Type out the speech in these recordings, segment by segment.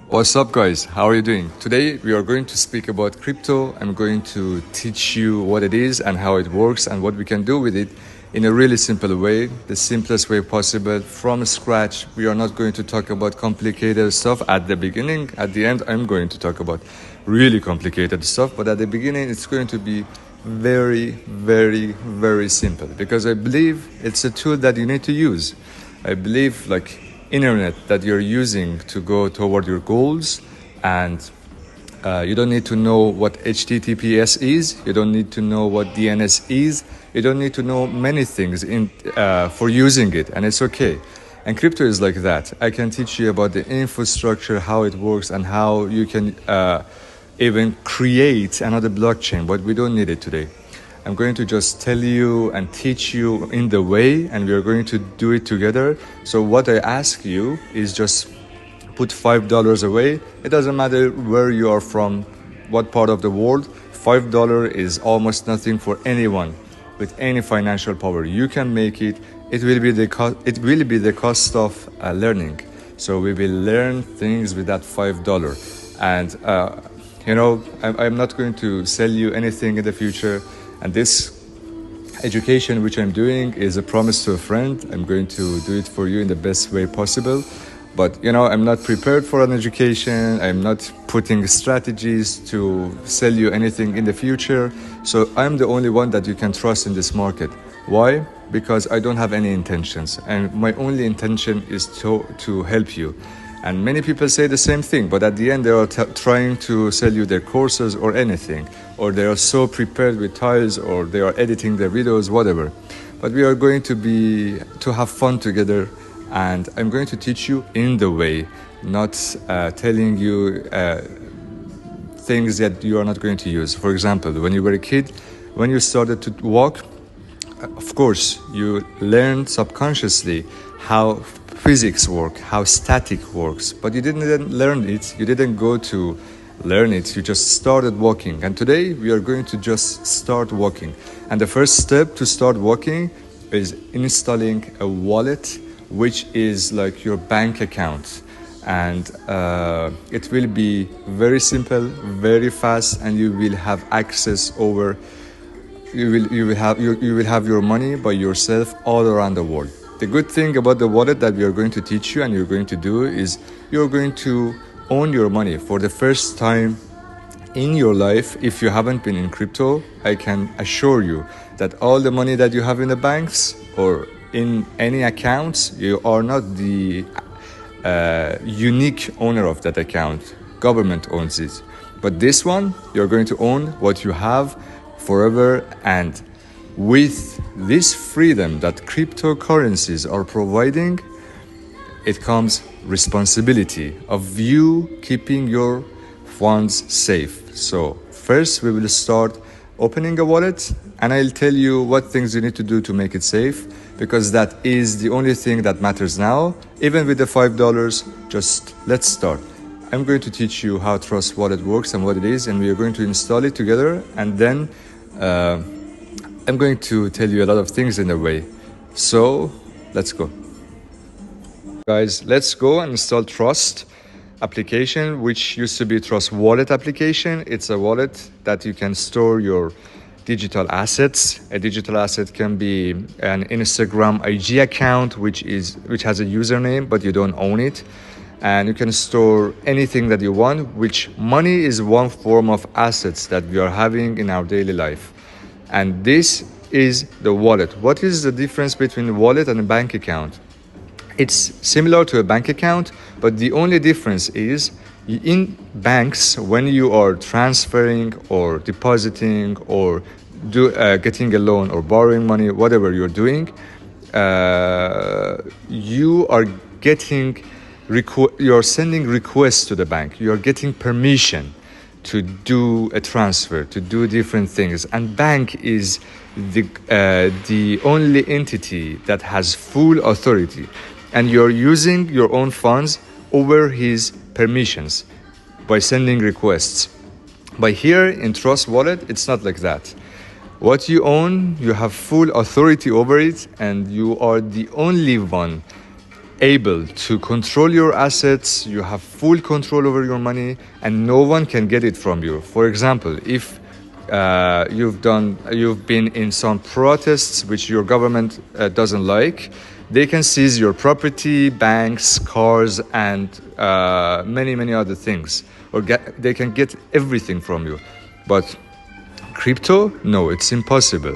What's up, guys? How are you doing? Today we are going to speak about crypto. I'm going to teach you what it is and how it works and what we can do with it in a really simple way, the simplest way possible from scratch. We are not going to talk about complicated stuff at the beginning. At the end, I'm going to talk about really complicated stuff, but at the beginning, it's going to be very simple because I believe it's a tool that you need to use. I believe like internet that you're using to go toward your goals, and you don't need to know what HTTPS is, you don't need to know what DNS is, you don't need to know many things for using it, and it's okay. And crypto is like that. I can teach you about the infrastructure, how it works, and how you can even create another blockchain, but we don't need it today. I'm going to just tell you and teach you in the way, and we are going to do it together. So what I ask you is just put $5 away. It doesn't matter where you are from, what part of the world. $5 is almost nothing for anyone with any financial power. You can make it. It will be the cost of learning. So we will learn things with that $5. And I'm not going to sell you anything in the future. And this education which I'm doing is a promise to a friend. I'm going to do it for you in the best way possible. But I'm not prepared for an education. I'm not putting strategies to sell you anything in the future. So I'm the only one that you can trust in this market. Why? Because I don't have any intentions. And my only intention is to help you. And many people say the same thing, but at the end they are trying to sell you their courses or anything, or they are so prepared with tiles, or they are editing their videos, whatever. But we are going to have fun together, and I'm going to teach you in the way, not telling you things that you are not going to use. For example, when you were a kid, when you started to walk, of course, you learned subconsciously how physics work, how static works, but you didn't learn it, you didn't go to learn it, you just started walking. And today we are going to just start walking. And the first step to start walking is installing a wallet, which is like your bank account. And it will be very simple, very fast, and you will have access over, you will have your money by yourself all around the world. The good thing about the wallet that we are going to teach you and you're going to do is you're going to own your money for the first time in your life. If you haven't been in crypto, I can assure you that all the money that you have in the banks or in any accounts, you are not the unique owner of that account. Government owns it. But this one, you're going to own what you have forever. And with this freedom that cryptocurrencies are providing, it comes responsibility of you keeping your funds safe. So first we will start opening a wallet, and I'll tell you what things you need to do to make it safe, because that is the only thing that matters now. Even with the $5, just let's start. I'm going to teach you how Trust Wallet works and what it is, and we are going to install it together, and then I'm going to tell you a lot of things in a way. So let's go. Guys, let's go and install Trust application, which used to be Trust Wallet application. It's a wallet that you can store your digital assets. A digital asset can be an Instagram IG account, which has a username, but you don't own it. And you can store anything that you want, which money is one form of assets that we are having in our daily life. And this is the wallet. What is the difference between a wallet and a bank account? It's similar to a bank account, but the only difference is in banks, when you are transferring or depositing or getting a loan or borrowing money, whatever you're doing, you are you're sending requests to the bank. You're getting permission to do a transfer, to do different things. And bank is the only entity that has full authority. And you're using your own funds over his permissions by sending requests. But here in Trust Wallet, it's not like that. What you own, you have full authority over it, and you are the only one able to control your assets, you have full control over your money, and no one can get it from you. For example, if you've been in some protests which your government doesn't like, they can seize your property, banks, cars, and many other things, or they can get everything from you. But crypto, no, it's impossible.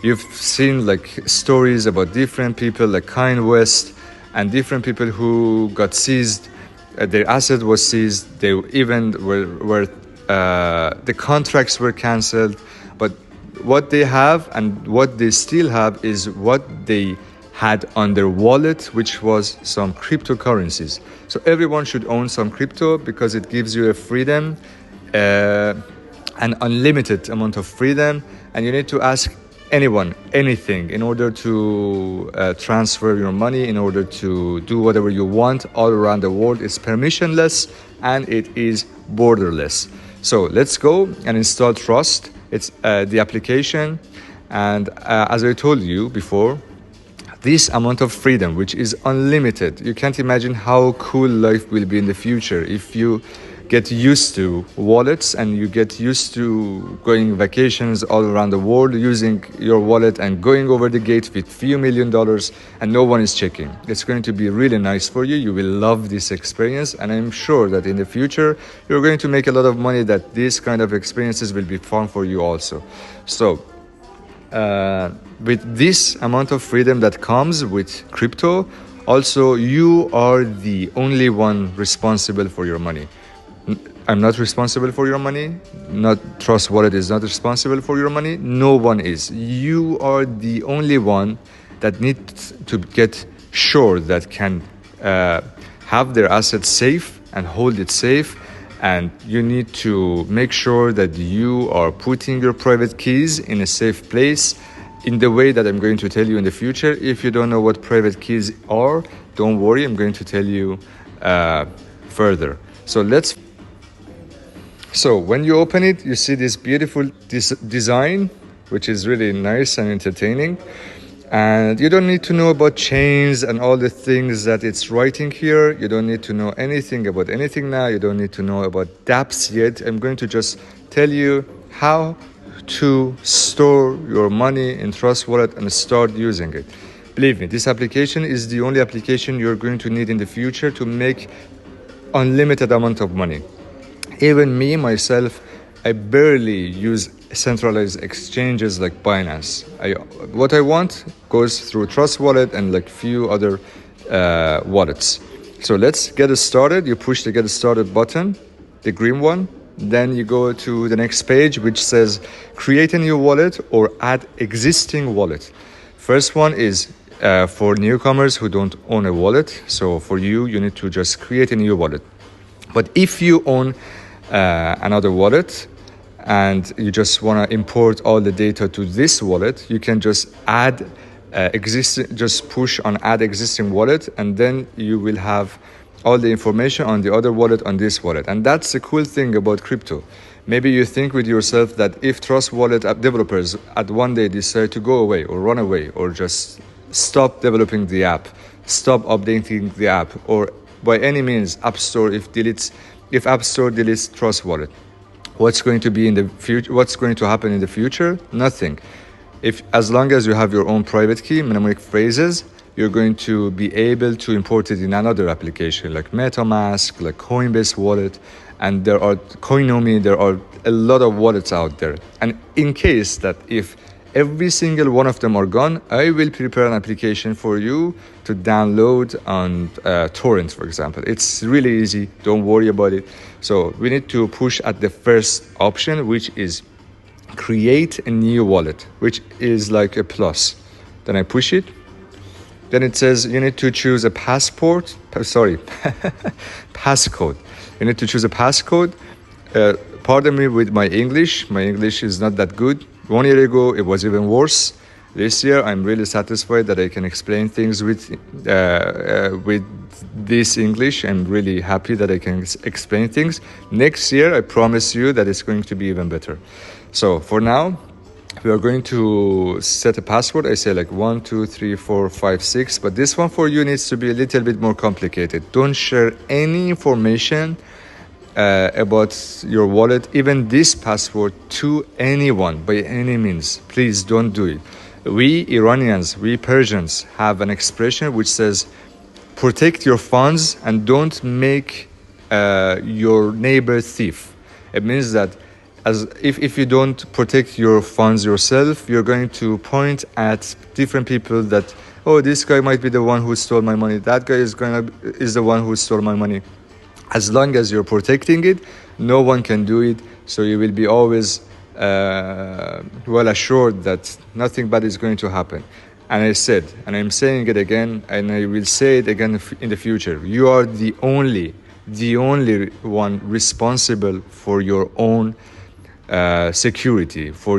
You've seen like stories about different people like Kanye West and different people who got seized, their asset was seized, they even were the contracts were cancelled. But what they have and what they still have is what they had on their wallet, which was some cryptocurrencies. So everyone should own some crypto because it gives you a freedom, an unlimited amount of freedom, and you need to ask anyone anything in order to transfer your money, in order to do whatever you want all around the world. It's permissionless and it is borderless. So let's go and install Trust. It's the application, and as I told you before, this amount of freedom, which is unlimited, you can't imagine how cool life will be in the future if you get used to wallets and you get used to going vacations all around the world using your wallet and going over the gate with few $1 million and no one is checking. It's going to be really nice for you. You will love this experience, and I'm sure that in the future you're going to make a lot of money, that these kind of experiences will be fun for you also. So with this amount of freedom that comes with crypto, also you are the only one responsible for your money. I'm not responsible for your money. Not Trust Wallet is not responsible for your money. No one is. You are the only one that needs to get sure that can have their assets safe and hold it safe. And you need to make sure that you are putting your private keys in a safe place in the way that I'm going to tell you in the future. If you don't know what private keys are, don't worry, I'm going to tell you further. So when you open it, you see this beautiful design, which is really nice and entertaining. And you don't need to know about chains and all the things that it's writing here. You don't need to know anything about anything now. You don't need to know about dApps yet. I'm going to just tell you how to store your money in Trust Wallet and start using it. Believe me, this application is the only application you're going to need in the future to make unlimited amount of money. Even me, myself, I barely use centralized exchanges like Binance. What I want goes through Trust Wallet and like few other wallets. So let's get it started. You push the Get Started button, the green one. Then you go to the next page, which says create a new wallet or add existing wallet. First one is for newcomers who don't own a wallet. So for you, you need to just create a new wallet. But if you own another wallet and you just want to import all the data to this wallet, you can just push on add existing wallet, and then you will have all the information on the other wallet on this wallet. And that's the cool thing about crypto. Maybe you think with yourself that if Trust Wallet app developers at one day decide to go away or run away or just stop developing the app, stop updating the app, or by any means App Store if App Store deletes Trust Wallet, what's going to be in the future? What's going to happen in the future? Nothing. As long as you have your own private key, mnemonic phrases, you're going to be able to import it in another application like MetaMask, like Coinbase Wallet, and there are Coinomi. There are a lot of wallets out there. And in case that if every single one of them are gone, I will prepare an application for you to download on torrent, for example. It's really easy. Don't worry about it. So we need to push at the first option, which is create a new wallet, which is like a plus. Then I push it. Then it says you need to choose a passcode. You need to choose a passcode. Pardon me with my English. My English is not that good. 1 year ago, it was even worse. This year, I'm really satisfied that I can explain things with this English. I'm really happy that I can explain things. Next year, I promise you that it's going to be even better. So for now, we are going to set a password. I say like 1 2 3 4 5 6, but this one for you needs to be a little bit more complicated. Don't share any information about your wallet, even this password, to anyone by any means. Please don't do it. We Iranians, we Persians have an expression which says, protect your funds and don't make your neighbor thief. It means that as if you don't protect your funds yourself, you're going to point at different people that, oh, this guy might be the one who stole my money, that guy is the one who stole my money. As long as you're protecting it, no one can do it. So you will be always well assured that nothing bad is going to happen. And I said, and I'm saying it again, and I will say it again in the future, you are the only one responsible for your own security, for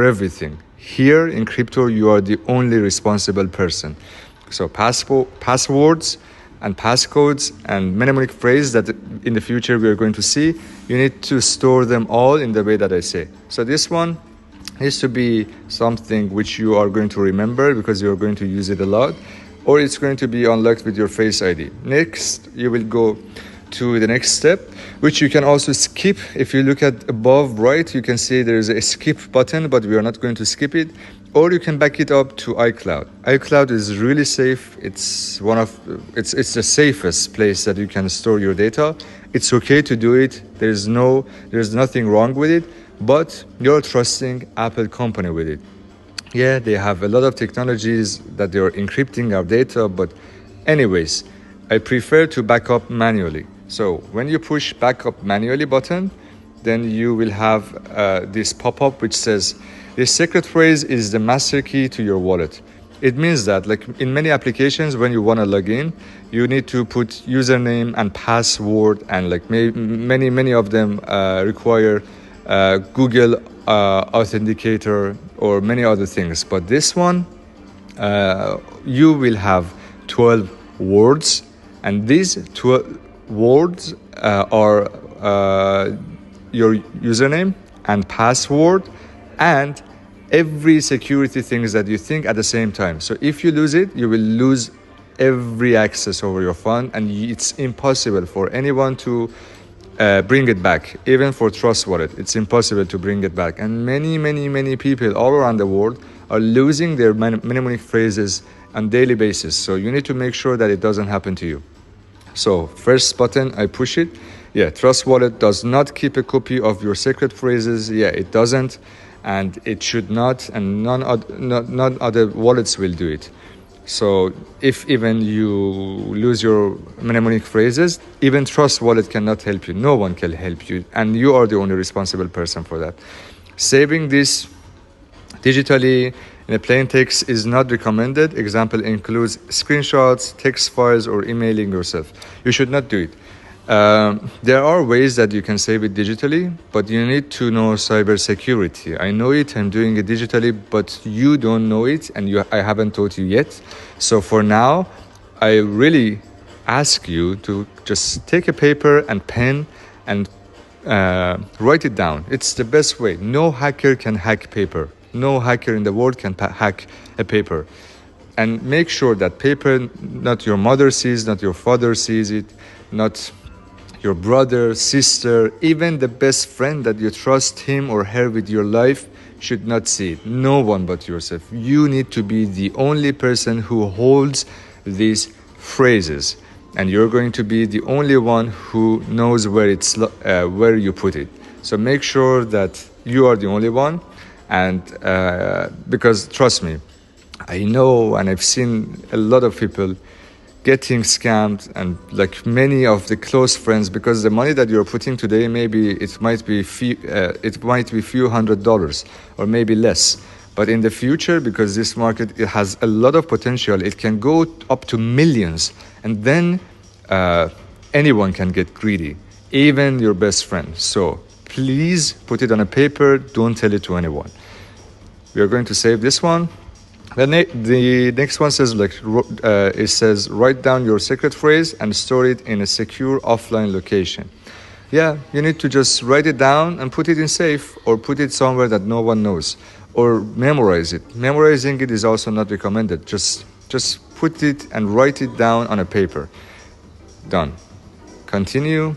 everything. Here in crypto, you are the only responsible person. So passwords and passcodes and mnemonic phrase that in the future we are going to see, you need to store them all in the way that I say. So this one needs to be something which you are going to remember because you are going to use it a lot, or it's going to be unlocked with your Face ID. Next, you will go to the next step, which you can also skip. If you look at above right, you can see there is a skip button, but we are not going to skip it. Or you can back it up to iCloud. iCloud is really safe. It's the safest place that you can store your data. It's okay to do it. There's nothing wrong with it, but you're trusting Apple company with it. Yeah, they have a lot of technologies that they are encrypting our data, but anyways, I prefer to back up manually. So when you push backup manually button, then you will have this pop-up which says, this secret phrase is the master key to your wallet. It means that, like in many applications, when you want to log in, you need to put username and password, and like many of them require Google Authenticator or many other things. But this one, you will have 12 words, and these 12 words are your username and password and every security things that you think at the same time. So if you lose it, you will lose every access over your fund, and it's impossible for anyone to bring it back. Even for Trust Wallet, it's impossible to bring it back. And many people all around the world are losing their mnemonic phrases on daily basis. So you need to make sure that it doesn't happen to you. So first button, I push it. Yeah, Trust Wallet does not keep a copy of your secret phrases. Yeah, it doesn't, and it should not, and none other wallets will do it. So if even you lose your mnemonic phrases, even Trust Wallet cannot help you. No one can help you, and you are the only responsible person for that. Saving this digitally in a plain text is not recommended. Example includes screenshots, text files, or emailing yourself. You should not do it. There are ways that you can save it digitally, but you need to know cybersecurity. I know it, I'm doing it digitally, but you don't know it, and I haven't taught you yet. So for now, I really ask you to just take a paper and pen and write it down. It's the best way. No hacker can hack paper. No hacker in the world can hack a paper. And make sure that paper, not your mother sees, not your father sees it, not your brother, sister, even the best friend that you trust him or her with your life should not see it. No one but yourself. You need to be the only person who holds these phrases, and you're going to be the only one who knows where you put it. So make sure that you are the only one, and because trust me, I know and I've seen a lot of people getting scammed, and like many of the close friends, because the money that you're putting today, maybe it might be few $100 or maybe less, but in the future, because this market, it has a lot of potential, it can go up to millions, and then anyone can get greedy, even your best friend. So please put it on a paper, don't tell it to anyone. We are going to save this one. The next one says it says write down your secret phrase and store it in a secure offline location. Yeah, you need to just write it down and put it in safe, or put it somewhere that no one knows, or memorize it. Memorizing it is also not recommended. Just put it and write it down on a paper. Done. Continue.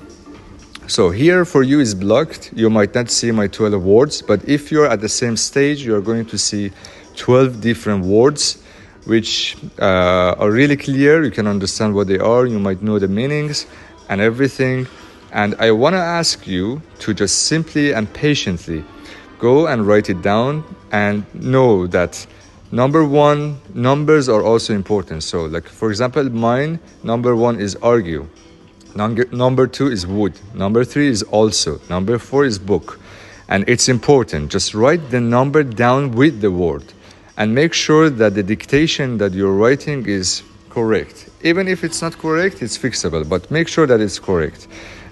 So here for you is blocked. You might not see my 12 words, but if you're at the same stage, you're going to see 12 different words which are really clear. You can understand what they are. You might know the meanings and everything. And I want to ask you to just simply and patiently go and write it down, and know that number one, numbers are also important. So like, for example, mine, number one is argue. Number two is wood. Number three is also. Number four is book. And it's important. Just write the number down with the word, and make sure that the dictation that you're writing is correct. Even if it's not correct, it's fixable, but make sure that it's correct.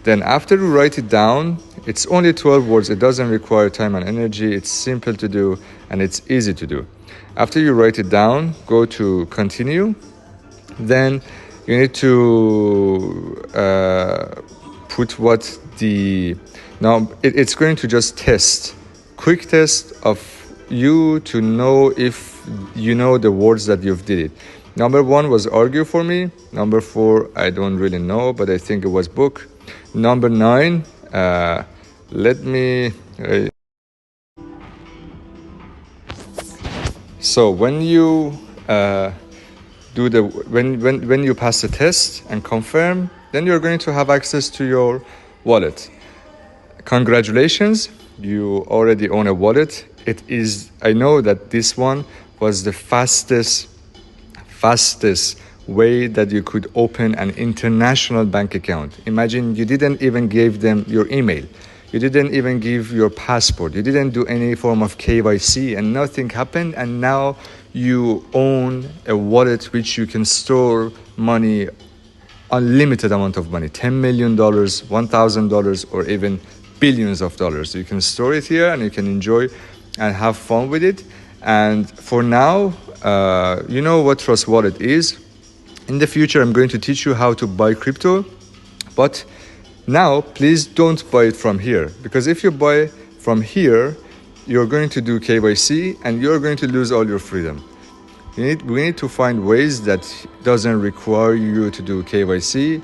Then after you write it down, it's only 12 words. It doesn't require time and energy. It's simple to do and it's easy to do. After you write it down, go to continue. Then you need to put what the... Now it's going to just test, quick test of you to know if you know the words that you've did it. Number one was argue for me. Number four, I don't really know, but I think it was book. Number nine, let me... So when you do the when you pass the test and confirm, then you're going to have access to your wallet. Congratulations, you already own a wallet. It is, I know that this one was the fastest way that you could open an international bank account. Imagine you didn't even give them your email. You didn't even give your passport. You didn't do any form of KYC, and nothing happened. And now you own a wallet which you can store money, unlimited amount of money, $10 million, $1,000, or even billions of dollars. You can store it here and you can enjoy and have fun with it. And for now, you know what Trust Wallet is. In the future, I'm going to teach you how to buy crypto, but now please don't buy it from here, because if you buy from here, you're going to do KYC and you're going to lose all your freedom. We need to find ways that doesn't require you to do KYC.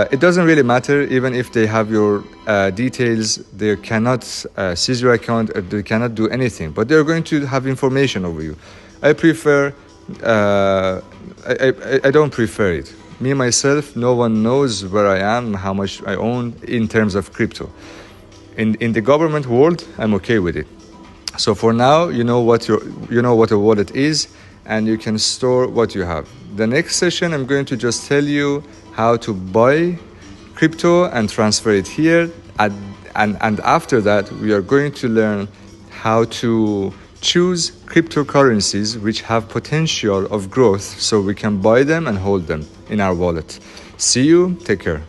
It doesn't really matter, even if they have your details, they cannot seize your account, they cannot do anything, but they're going to have information over you. I prefer, I don't prefer it. Me, myself, no one knows where I am, how much I own in terms of crypto. In the government world, I'm okay with it. So for now, you know what a wallet is, and you can store what you have. The next session, I'm going to just tell you how to buy crypto and transfer it here. And after that, we are going to learn how to choose cryptocurrencies which have potential of growth, so we can buy them and hold them in our wallet. See you. Take care.